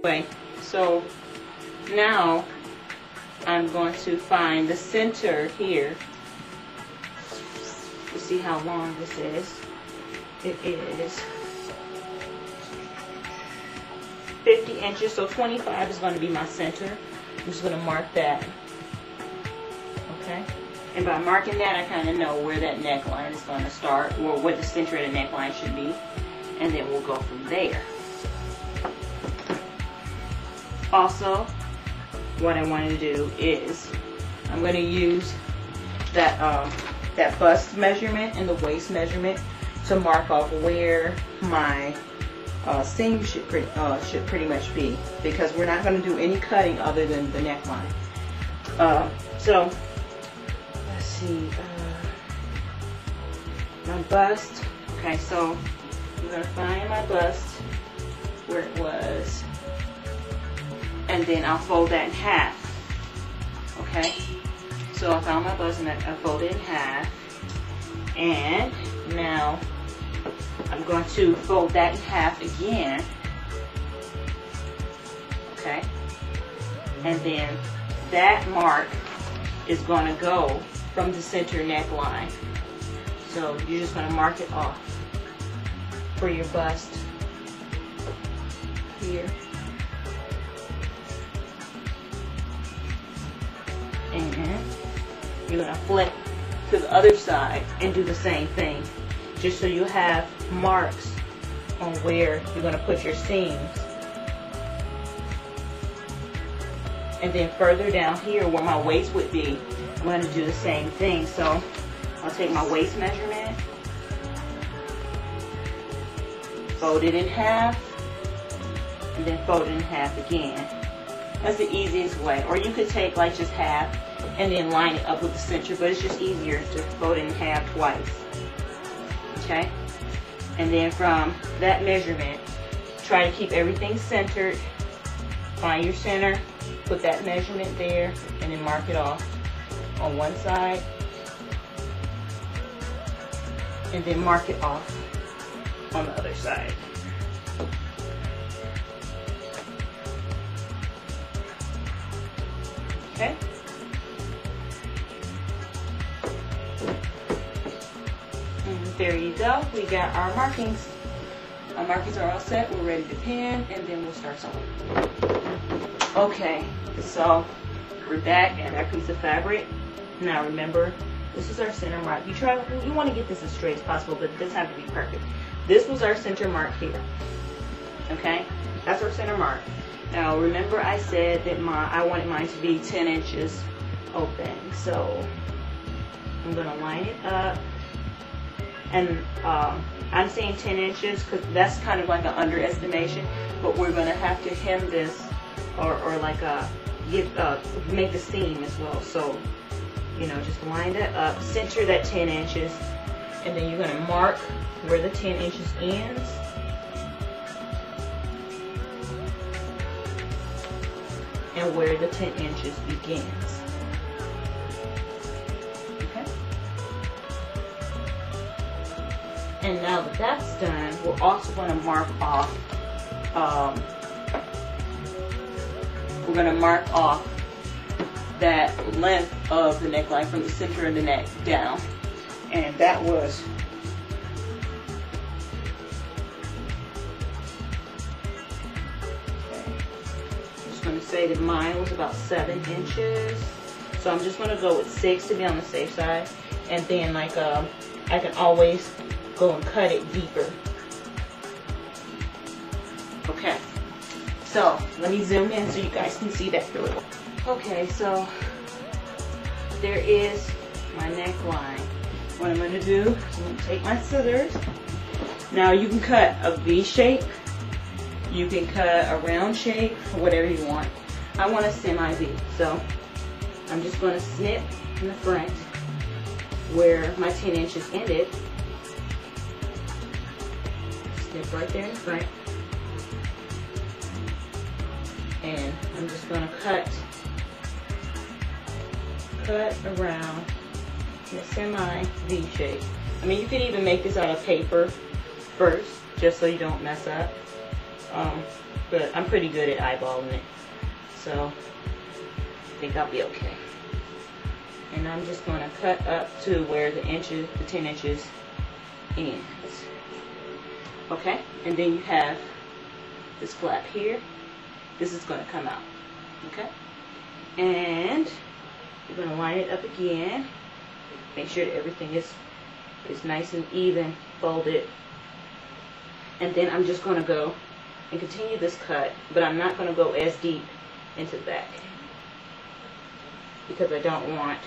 way. So now I'm going to find the center here. You see how long this is? It is 50 inches, so 25 is going to be my center. I'm just going to mark that. Okay? And by marking that, I kind of know where that neckline is going to start, or what the center of the neckline should be. And then we'll go from there. Also, what I wanted to do is I'm going to use that that bust measurement and the waist measurement to mark off where my seam should pretty much be, because we're not going to do any cutting other than the neckline. So let's see, my bust. Okay, so I'm going to find my bust where it was, and then I'll fold that in half. Okay, so I found my bust and I folded it in half, and now I'm going to fold that in half again. Okay, and then that mark is going to go from the center neckline. So you're just going to mark it off for your bust here. And you're going to flip to the other side and do the same thing, just so you have marks on where you're going to put your seams. And then further down here where my waist would be, I'm going to do the same thing. So I'll take my waist measurement, fold it in half, and then fold it in half again. That's the easiest way. Or you could take like just half and then line it up with the center, but it's just easier to fold it in half twice. Okay? And then from that measurement, try to keep everything centered. Find your center, put that measurement there, and then mark it off on one side, and then mark it off on the other side. Okay? And there you go. We got our markings. Our markings are all set. We're ready to pin, and then we'll start sewing. Okay, so we're back at our piece of fabric. Now remember, this is our center mark. You want to get this as straight as possible, but it doesn't have to be perfect. This was our center mark here. Okay, that's our center mark. Now remember, I said that I wanted mine to be 10 inches open. So I'm going to line it up, and I'm saying 10 inches because that's kind of like an underestimation. But we're going to have to hem this, or like make the seam as well. So just line that up, center that 10 inches, and then you're going to mark where the 10 inches ends. And where the 10 inches begins. Okay? And now that that's done, we're also going to mark off, that length of the neckline from the center of the neck down. And that was going to say that mine was about 7 inches, so I'm just going to go with 6 to be on the safe side, and then I can always go and cut it deeper. Okay, so let me zoom in so you guys can see that through it. Okay, so there is my neckline. What I'm going to do is I'm going to take my scissors. Now you can cut a V shape, you can cut a round shape, whatever you want. I want a semi-V, so I'm just going to snip in the front where my 10 inches ended. Snip right there in the front. And I'm just going to cut around in a semi-V shape. I mean, you could even make this out of paper first, just so you don't mess up. but I'm pretty good at eyeballing it, so I think I'll be okay. And I'm just going to cut up to where the 10 inches ends. Okay, and then you have this flap here. This is going to come out. Okay, and you're going to line it up again. Make sure that everything is nice and even, folded. And then I'm just going to go and continue this cut, but I'm not going to go as deep into the back because I don't want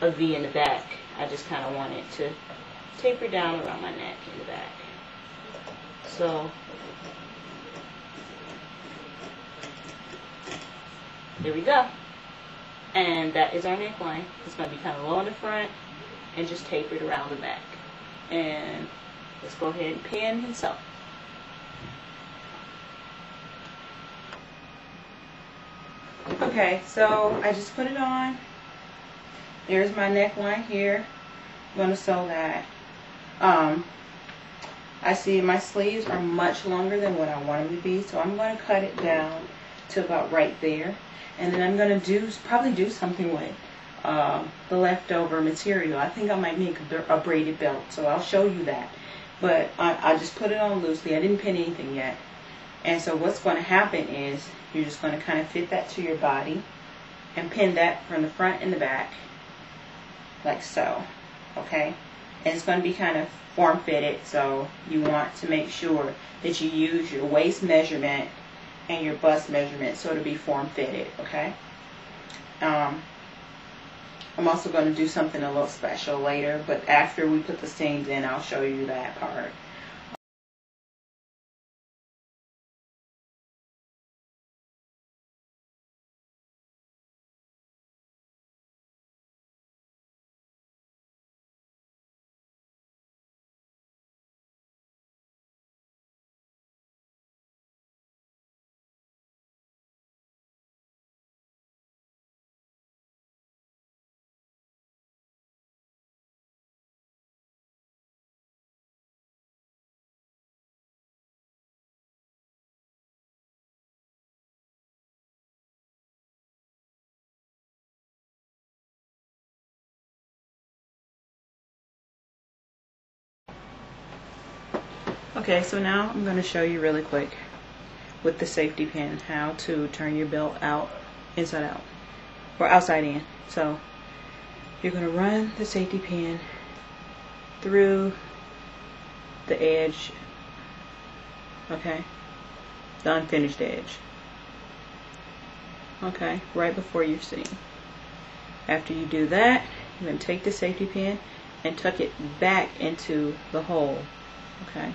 a V in the back. I just kind of want it to taper down around my neck in the back. So there we go. And that is our neckline. It's going to be kind of low in the front and just tapered around the back. And let's go ahead and pin and sew. Okay, so I just put it on. There's my neckline here. I'm going to sew that. I see my sleeves are much longer than what I want them to be, so I'm going to cut it down to about right there. And then I'm going to probably do something with the leftover material. I think I might make a braided belt, so I'll show you that. But I just put it on loosely. I didn't pin anything yet. And so what's going to happen is you're just going to kind of fit that to your body and pin that from the front and the back, like so. Okay? And it's going to be kind of form-fitted, so you want to make sure that you use your waist measurement and your bust measurement so it'll be form-fitted. Okay? I'm also going to do something a little special later, but after we put the seams in, I'll show you that part. Okay, so now I'm going to show you really quick with the safety pin how to turn your belt out, inside out, or outside in. So you're going to run the safety pin through the edge, okay, the unfinished edge, okay, right before your seam. After you do that, you're going to take the safety pin and tuck it back into the hole, okay.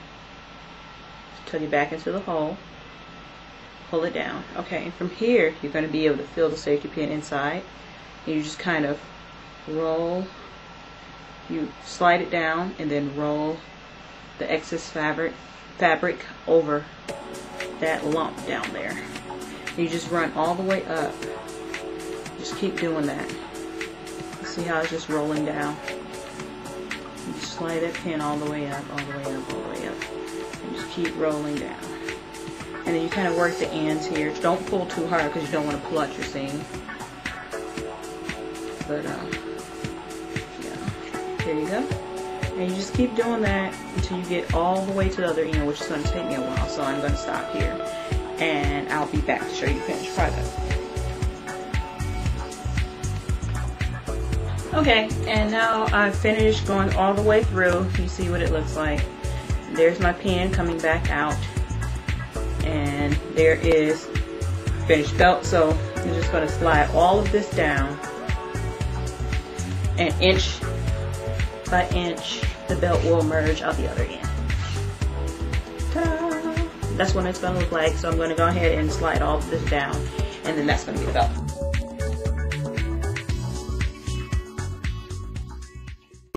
Tuck it back into the hole, pull it down. Okay, and from here you're going to be able to feel the safety pin inside, and you just kind of roll, you slide it down and then roll the excess fabric over that lump down there. And you just run all the way up. Just keep doing that. See how it's just rolling down? You just slide that pin all the way up, all the way up, all the way up. And just keep rolling down. And then you kind of work the ends here. Don't pull too hard because you don't want to pull out your seam. But, yeah. There you go. And you just keep doing that until you get all the way to the other end, which is going to take me a while. So I'm going to stop here. And I'll be back to show you the finished product. Okay, and now I've finished going all the way through. You see what it looks like. There's my pin coming back out, and there is finished belt. So I'm just going to slide all of this down, and inch by inch the belt will merge out the other end. Ta-da! That's what it's going to look like. So I'm going to go ahead and slide all of this down, and then that's going to be the belt.